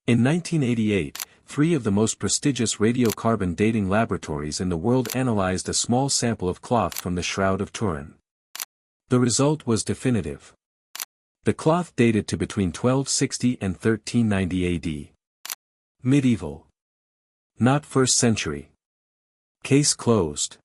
In 1988, three of the most prestigious radiocarbon dating laboratories in the world analyzed a small sample of cloth from the Shroud of Turin. The result was definitive. The cloth dated to between 1260 and 1390 AD. Medieval. Not 1st century. Case closed.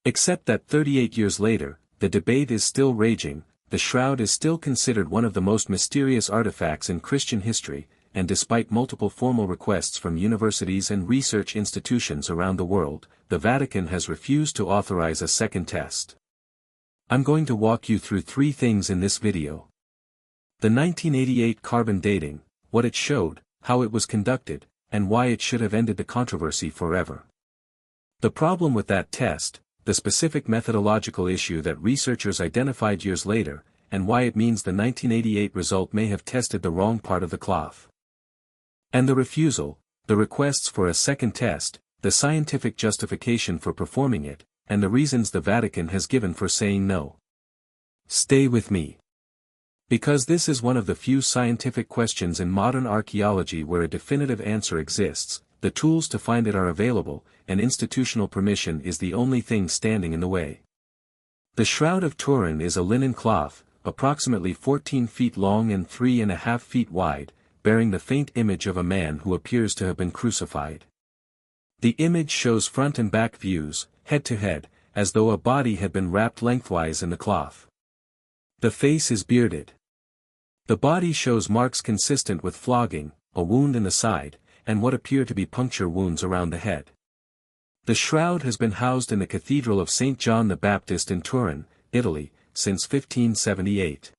Except that 38 years later, the debate is still raging. The shroud is still considered one of the most mysterious artifacts in Christian history, and despite multiple formal requests from universities and research institutions around the world, the Vatican has refused to authorize a second test. I'm going to walk you through three things in this video. The 1988 carbon dating, what it showed, how it was conducted, and why it should have ended the controversy forever. The problem with that test, the specific methodological issue that researchers identified years later, and why it means the 1988 result may have tested the wrong part of the cloth. And the refusal, the requests for a second test, the scientific justification for performing it, and the reasons the Vatican has given for saying no. Stay with me. Because this is one of the few scientific questions in modern archaeology where a definitive answer exists, the tools to find it are available, and institutional permission is the only thing standing in the way. The Shroud of Turin is a linen cloth, approximately 14 feet long and 3.5 feet wide, bearing the faint image of a man who appears to have been crucified. The image shows front and back views, head to head, as though a body had been wrapped lengthwise in the cloth. The face is bearded. The body shows marks consistent with flogging, a wound in the side, and what appear to be puncture wounds around the head. The shroud has been housed in the Cathedral of St. John the Baptist in Turin, Italy, since 1578.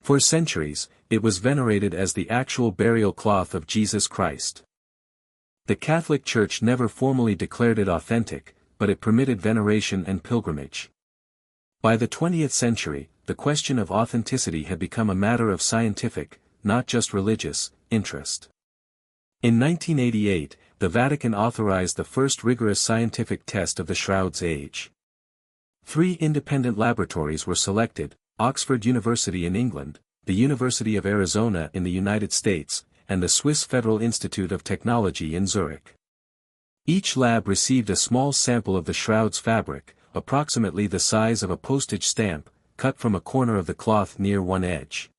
For centuries, it was venerated as the actual burial cloth of Jesus Christ. The Catholic Church never formally declared it authentic, but it permitted veneration and pilgrimage. By the 20th century, the question of authenticity had become a matter of scientific, not just religious, interest. In 1988, the Vatican authorized the first rigorous scientific test of the shroud's age. 3 independent laboratories were selected: Oxford University in England, the University of Arizona in the United States, and the Swiss Federal Institute of Technology in Zurich. Each lab received a small sample of the shroud's fabric, approximately the size of a postage stamp, cut from a corner of the cloth near one edge.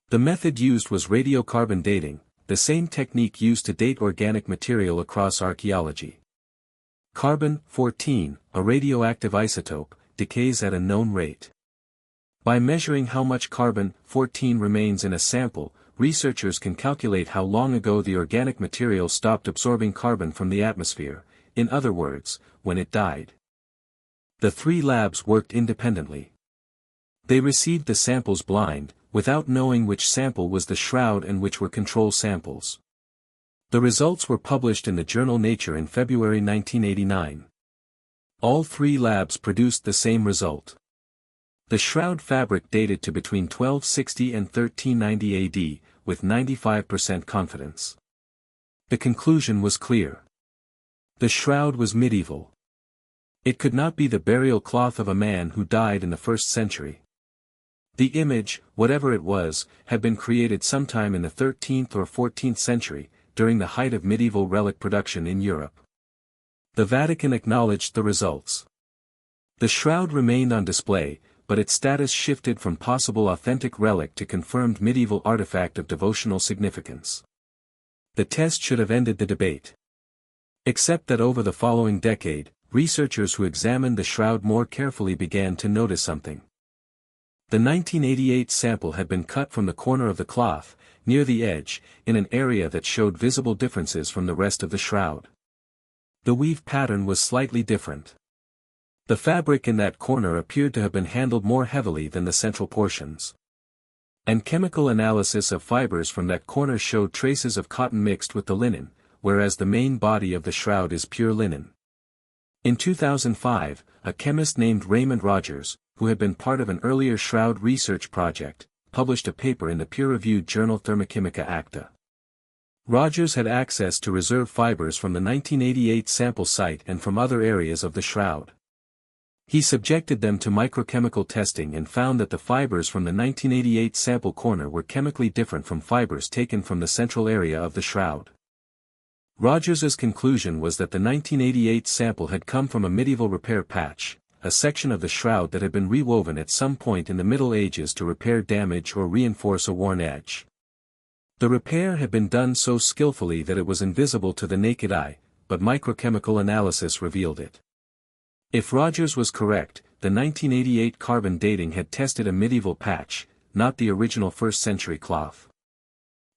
The method used was radiocarbon dating, the same technique used to date organic material across archaeology. Carbon-14, a radioactive isotope, decays at a known rate. By measuring how much carbon-14 remains in a sample, researchers can calculate how long ago the organic material stopped absorbing carbon from the atmosphere, in other words, when it died. The 3 labs worked independently. They received the samples blind, without knowing which sample was the shroud and which were control samples. The results were published in the journal Nature in February 1989. All 3 labs produced the same result. The shroud fabric dated to between 1260 and 1390 AD, with 95% confidence. The conclusion was clear. The shroud was medieval. It could not be the burial cloth of a man who died in the 1st century. The image, whatever it was, had been created sometime in the 13th or 14th century, during the height of medieval relic production in Europe. The Vatican acknowledged the results. The shroud remained on display, but its status shifted from possible authentic relic to confirmed medieval artifact of devotional significance. The test should have ended the debate. Except that over the following decade, researchers who examined the shroud more carefully began to notice something. The 1988 sample had been cut from the corner of the cloth, near the edge, in an area that showed visible differences from the rest of the shroud. The weave pattern was slightly different. The fabric in that corner appeared to have been handled more heavily than the central portions. And chemical analysis of fibers from that corner showed traces of cotton mixed with the linen, whereas the main body of the shroud is pure linen. In 2005, a chemist named Raymond Rogers, who had been part of an earlier shroud research project, published a paper in the peer-reviewed journal Thermochimica Acta. Rogers had access to reserve fibers from the 1988 sample site and from other areas of the shroud. He subjected them to microchemical testing and found that the fibers from the 1988 sample corner were chemically different from fibers taken from the central area of the shroud. Rogers's conclusion was that the 1988 sample had come from a medieval repair patch, a section of the shroud that had been rewoven at some point in the Middle Ages to repair damage or reinforce a worn edge. The repair had been done so skillfully that it was invisible to the naked eye, but microchemical analysis revealed it. If Rogers was correct, the 1988 carbon dating had tested a medieval patch, not the original 1st century cloth.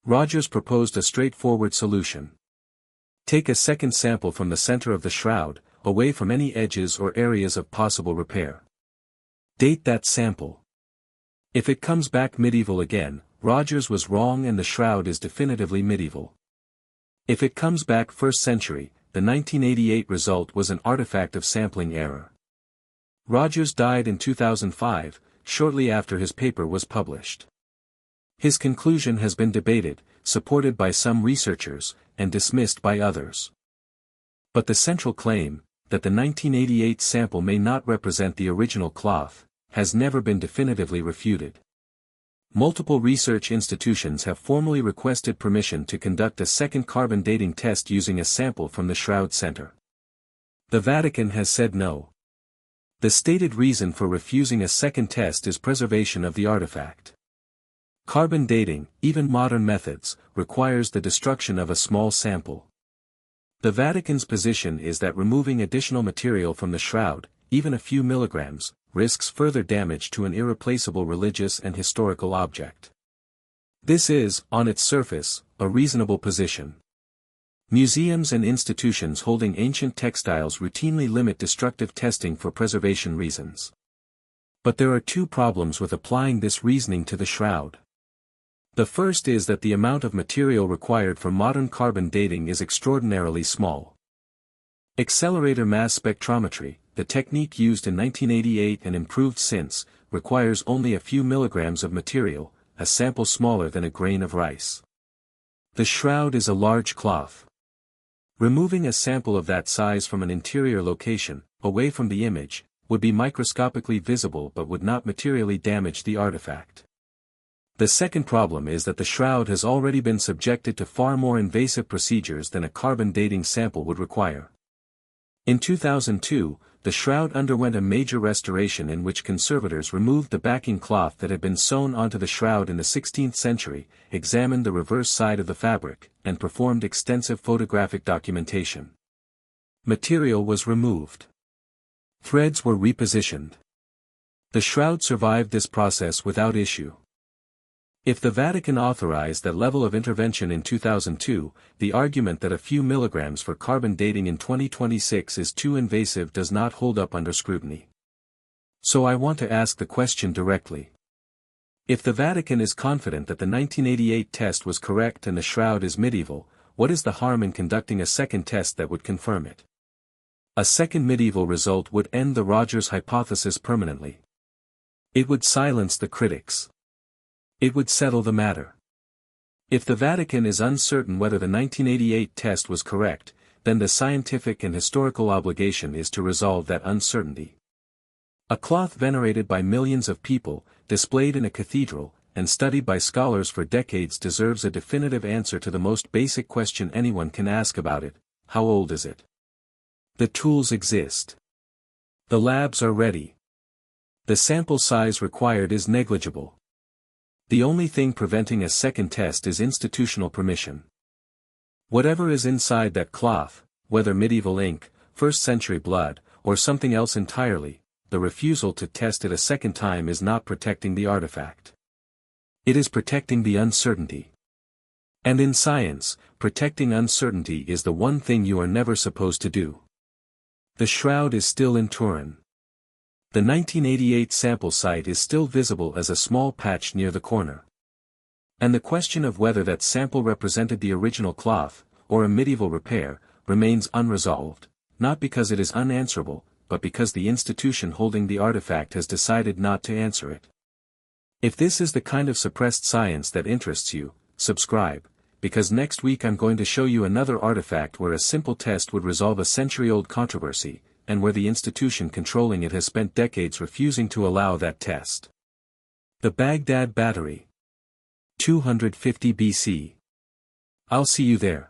Rogers proposed a straightforward solution. Take a second sample from the center of the shroud, away from any edges or areas of possible repair. Date that sample. If it comes back medieval again, Rogers was wrong and the shroud is definitively medieval. If it comes back 1st century, the 1988 result was an artifact of sampling error. Rogers died in 2005, shortly after his paper was published. His conclusion has been debated, supported by some researchers, and dismissed by others. But the central claim, that the 1988 sample may not represent the original cloth, has never been definitively refuted. Multiple research institutions have formally requested permission to conduct a second carbon dating test using a sample from the shroud center. The Vatican has said no. The stated reason for refusing a second test is preservation of the artifact. Carbon dating, even modern methods, requires the destruction of a small sample. The Vatican's position is that removing additional material from the shroud, even a few milligrams, risks further damage to an irreplaceable religious and historical object. This is, on its surface, a reasonable position. Museums and institutions holding ancient textiles routinely limit destructive testing for preservation reasons. But there are two problems with applying this reasoning to the shroud. The first is that the amount of material required for modern carbon dating is extraordinarily small. Accelerator mass spectrometry, the technique used in 1988 and improved since, requires only a few milligrams of material, a sample smaller than a grain of rice. The shroud is a large cloth. Removing a sample of that size from an interior location, away from the image, would be microscopically visible but would not materially damage the artifact. The second problem is that the shroud has already been subjected to far more invasive procedures than a carbon dating sample would require. In 2002, the shroud underwent a major restoration in which conservators removed the backing cloth that had been sewn onto the shroud in the 16th century, examined the reverse side of the fabric, and performed extensive photographic documentation. Material was removed. Threads were repositioned. The shroud survived this process without issue. If the Vatican authorized that level of intervention in 2002, the argument that a few milligrams for carbon dating in 2026 is too invasive does not hold up under scrutiny. So I want to ask the question directly. If the Vatican is confident that the 1988 test was correct and the shroud is medieval, what is the harm in conducting a second test that would confirm it? A second medieval result would end the Rogers hypothesis permanently. It would silence the critics. It would settle the matter. If the Vatican is uncertain whether the 1988 test was correct, then the scientific and historical obligation is to resolve that uncertainty. A cloth venerated by millions of people, displayed in a cathedral, and studied by scholars for decades deserves a definitive answer to the most basic question anyone can ask about it: how old is it? The tools exist. The labs are ready. The sample size required is negligible. The only thing preventing a second test is institutional permission. Whatever is inside that cloth, whether medieval ink, 1st century blood, or something else entirely, the refusal to test it a second time is not protecting the artifact. It is protecting the uncertainty. And in science, protecting uncertainty is the one thing you are never supposed to do. The shroud is still in Turin. The 1988 sample site is still visible as a small patch near the corner. And the question of whether that sample represented the original cloth, or a medieval repair, remains unresolved, not because it is unanswerable, but because the institution holding the artifact has decided not to answer it. If this is the kind of suppressed science that interests you, subscribe, because next week I'm going to show you another artifact where a simple test would resolve a century-old controversy, and where the institution controlling it has spent decades refusing to allow that test. The Baghdad Battery. 250 BC. I'll see you there.